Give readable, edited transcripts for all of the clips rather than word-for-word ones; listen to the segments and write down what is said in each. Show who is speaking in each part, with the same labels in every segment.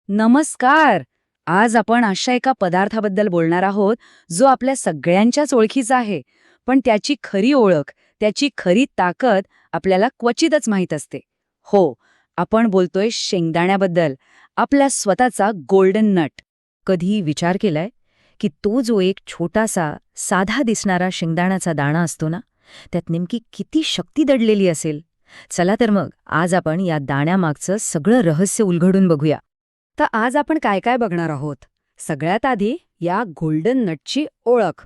Speaker 1: नमस्कार. आज आपण अशा एका पदार्थाबद्दल बोलणार आहोत जो आपल्या सगळ्यांच्याच ओळखीचा आहे, पण त्याची खरी ओळख, त्याची खरी ताकद आपल्याला क्वचितच माहीत असते. हो, आपण बोलतोय शेंगदाण्याबद्दल, आपला स्वतःचा गोल्डन नट. कधी विचार केलाय की तो जो एक छोटासा, साधा दिसणारा शेंगदाण्याचा दाणा असतो ना, त्यात नेमकी किती शक्ती दडलेली असेल? चला तर मग आज आपण या दाण्यामागचं सगळं रहस्य उलगडून बघूया. तर आज आपण काय काय बघणार आहोत. सगळ्यात आधी या गोल्डन नटची ओळख.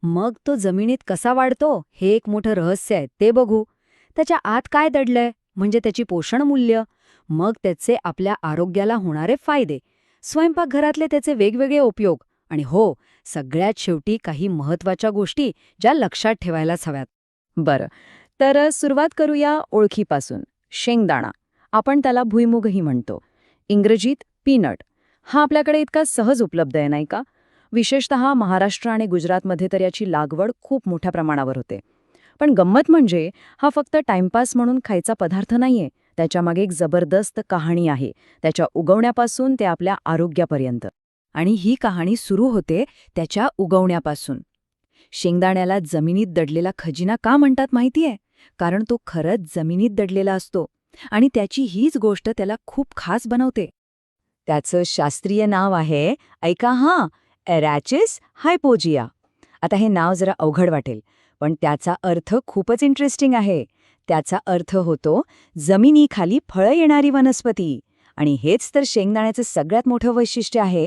Speaker 1: मग तो जमिनीत कसा वाढतो हे एक मोठं रहस्य आहे, ते बघू. त्याच्या आत काय दडलंय म्हणजे त्याची पोषण मूल्य. मग त्याचे आपल्या आरोग्याला होणारे फायदे, स्वयंपाकघरातले त्याचे वेगवेगळे उपयोग आणि हो, सगळ्यात शेवटी काही महत्वाच्या गोष्टी ज्या लक्षात ठेवायलाच हव्यात. बरं, तर सुरुवात करूया ओळखीपासून. शेंगदाणा, आपण त्याला भुईमुगही म्हणतो, इंग्रजीत पीनट. हा आपल्याकडे इतका सहज उपलब्ध आहे नाही का? विशेषतः महाराष्ट्र आणि गुजरातमध्ये तर याची लागवड खूप मोठ्या प्रमाणावर होते. पण गंमत म्हणजे हा फक्त टाइमपास म्हणून खायचा पदार्थ नाहीये. त्याच्यामागे एक जबरदस्त कहाणी आहे, त्याच्या उगवण्यापासून ते आपल्या आरोग्यापर्यंत. आणि ही कहाणी सुरू होते त्याच्या उगवण्यापासून. शेंगदाण्याला जमिनीत दडलेला खजिना का म्हणतात माहितीये? कारण तो खरंच जमिनीत दडलेला असतो आणि त्याची हीच गोष्ट त्याला खूप खास बनवते. त्याचं शास्त्रीय नाव आहे, ऐका हां, एरॅचिस हायपोजिया. आता हे नाव जरा अवघड वाटेल, पण त्याचा अर्थ खूपच इंटरेस्टिंग आहे. त्याचा अर्थ होतो जमिनीखाली फळं येणारी वनस्पती. आणि हेच तर शेंगदाण्याचं सगळ्यात मोठं वैशिष्ट्य आहे.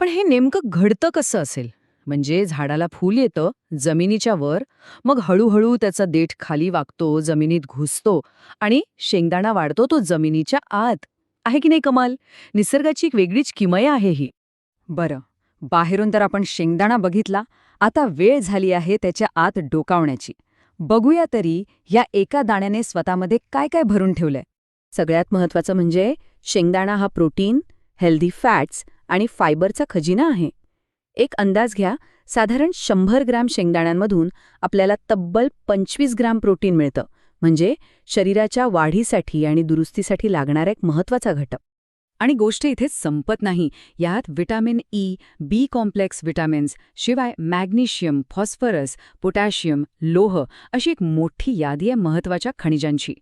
Speaker 1: पण हे नेमकं घडतं कसं असेल? म्हणजे झाडाला फूल येतं जमिनीच्या वर, मग हळूहळू त्याचा देठ खाली वाकतो, जमिनीत घुसतो आणि शेंगदाणा वाढतो तो जमिनीच्या आत. आहे की नाही कमाल? निसर्गाची एक वेगळीच किमया आहे ही. बरं, बाहेरून तर आपण शेंगदाणा बघितला, आता वेळ झाली आहे त्याच्या आत डोकावण्याची. बघूया तरी या एका दाण्याने स्वतःमध्ये काय काय भरून ठेवलंय. सगळ्यात महत्वाचं म्हणजे शेंगदाणा हा प्रोटीन, हेल्दी फॅट्स आणि फायबरचा खजिना आहे. एक अंदाज घ्या, साधारण 100 ग्रॅम शेंगदाण्यांमधून आपल्याला तब्बल 25 ग्रॅम प्रोटीन मिळतं, म्हणजे शरीराच्या वाढीसाठी आणि दुरुस्तीसाठी लागणारा एक महत्वाचा घटक. आणि गोष्ट इथेच संपत नाही. यात व्हिटॅमिन ई, बी कॉम्प्लेक्स व्हिटॅमिन्स, शिवाय मॅग्नेशियम, फॉस्फरस, पोटॅशियम, लोह अशी एक मोठी यादी आहे महत्वाच्या खनिजांची.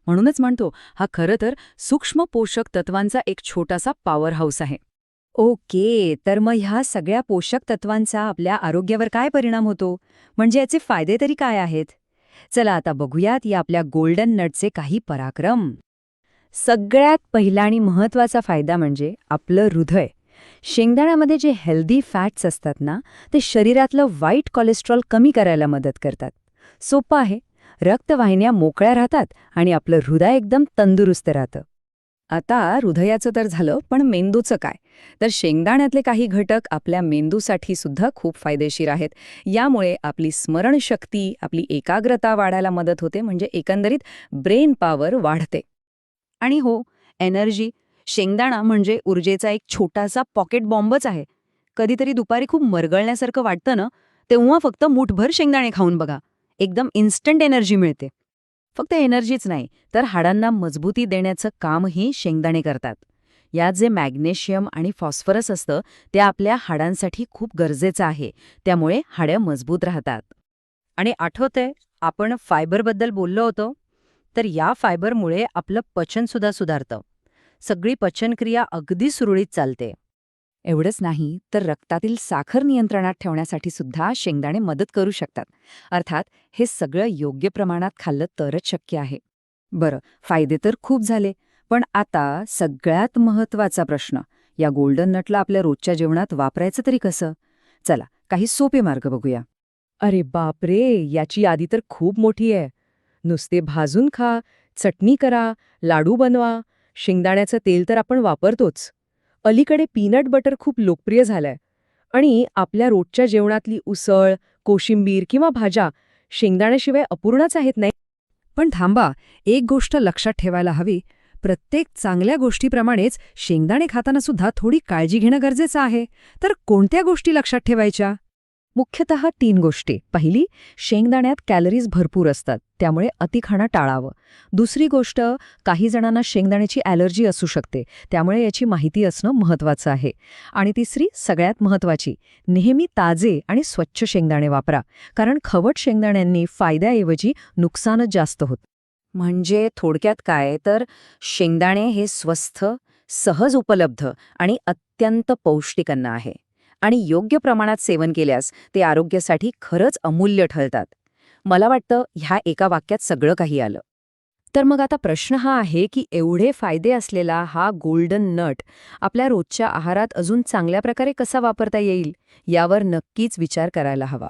Speaker 1: म्हणूनच म्हणतो हा खरं तर सूक्ष्म पोषक तत्वांचा एक छोटासा पॉवर हाऊस आहे. ओके, तर मग ह्या सगळ्या पोषक तत्वांचा आपल्या आरोग्यावर काय परिणाम होतो, म्हणजे याचे फायदे तरी काय आहेत? चला आता बघूयात या आपल्या गोल्डन नटचे काही पराक्रम. सगळ्यात पहिला आणि महत्वाचा फायदा म्हणजे आपलं हृदय. शेंगदाण्यामध्ये जे हेल्दी फॅट्स असतात ना, ते शरीरातलं वाईट कोलेस्ट्रॉल कमी करायला मदत करतात. सोपं आहे, रक्तवाहिन्या मोकळ्या राहतात आणि आपलं हृदय एकदम तंदुरुस्त राहतं. आता हृदयाचं तर झालं, पण मेंदूचं काय? तर शेंगदाण्यातले काही घटक आपल्या मेंदूसाठी सुद्धा खूप फायदेशीर आहेत. यामुळे आपली स्मरणशक्ती, आपली एकाग्रता वाढायला मदत होते, म्हणजे एकंदरीत ब्रेन पॉवर वाढते. आणि हो, एनर्जी. शेंगदाणा म्हणजे ऊर्जेचा एक छोटासा पॉकेट बॉम्बच आहे. कधीतरी दुपारी खूप मरगळण्यासारखं वाटतं ना, तेव्हा फक्त मूठभर शेंगदाणे खाऊन बघा. एकदम इन्स्टंट एनर्जी मिळते. फक्त एनर्जीच नाही, तर हाडांना मजबूती देण्याचं कामही शेंगदाणे करतात. यात जे मॅग्नेशियम आणि फॉस्फरस असतं ते आपल्या हाडांसाठी खूप गरजेचं आहे. त्यामुळे हाडं मजबूत राहतात. आणि आठवतंय, आपण फायबरबद्दल बोललो होतो, तर या फायबरमुळे आपलं पचनसुद्धा सुधारतं. सगळी पचनक्रिया अगदी सुरळीत चालते. एवढंच नाही, तर रक्तातील साखर नियंत्रणात ठेवण्यासाठी सुद्धा शेंगदाणे मदत करू शकतात. अर्थात हे सगळं योग्य प्रमाणात खाल्लं तरच शक्य आहे. बरं, फायदे तर खूप झाले, पण आता सगळ्यात महत्त्वाचा प्रश्न, या गोल्डन नटला आपल्या रोजच्या जेवणात वापरायचं तरी कसं? चला, काही सोपे मार्ग बघूया. अरे बापरे, याची यादी तर खूप मोठी आहे. नुसते भाजून खा, चटणी करा, लाडू बनवा. शेंगदाण्याचं तेल तर आपण वापरतोच. अलीकडे पीनट बटर खूप लोकप्रिय झालंय. आणि आपल्या रोजच्या जेवणातली उसळ, कोशिंबीर किंवा भाज्या शेंगदाण्याशिवाय अपूर्णच आहेत नाही. पण थांबा, एक गोष्ट लक्षात ठेवायला हवी. प्रत्येक चांगल्या गोष्टीप्रमाणेच शेंगदाणे खाताना सुद्धा थोडी काळजी घेणं गरजेचं आहे. तर कोणत्या गोष्टी लक्षात ठेवायच्या? मुख्यतः 3 गोष्टी. पहिली, शेंगदाण्यात कॅलरीज भरपूर असतात.
Speaker 2: त्यामुळे अति खाणं टाळावं. दुसरी गोष्ट, काही जणांना शेंगदाण्याची ॲलर्जी असू शकते, त्यामुळे याची माहिती असणं महत्त्वाचं आहे. आणि तिसरी, सगळ्यात महत्त्वाची, नेहमी ताजे आणि स्वच्छ शेंगदाणे वापरा, कारण खवट शेंगदाण्यांनी फायद्याऐवजी नुकसानच जास्त होतं.
Speaker 1: म्हणजे थोडक्यात काय तर शेंगदाणे हे स्वस्थ, सहज उपलब्ध आणि अत्यंत पौष्टिक अन्न आहे आणि योग्य प्रमाणात सेवन केल्यास ते आरोग्यासाठी खरंच अमूल्य ठरतात. मला वाटतं ह्या एका वाक्यात सगळं काही आलं.
Speaker 2: तर मग आता प्रश्न हा आहे की एवढे फायदे असलेला हा गोल्डन नट आपल्या रोजच्या आहारात अजून चांगल्या प्रकारे कसा वापरता येईल, यावर नक्कीच विचार करायला हवा.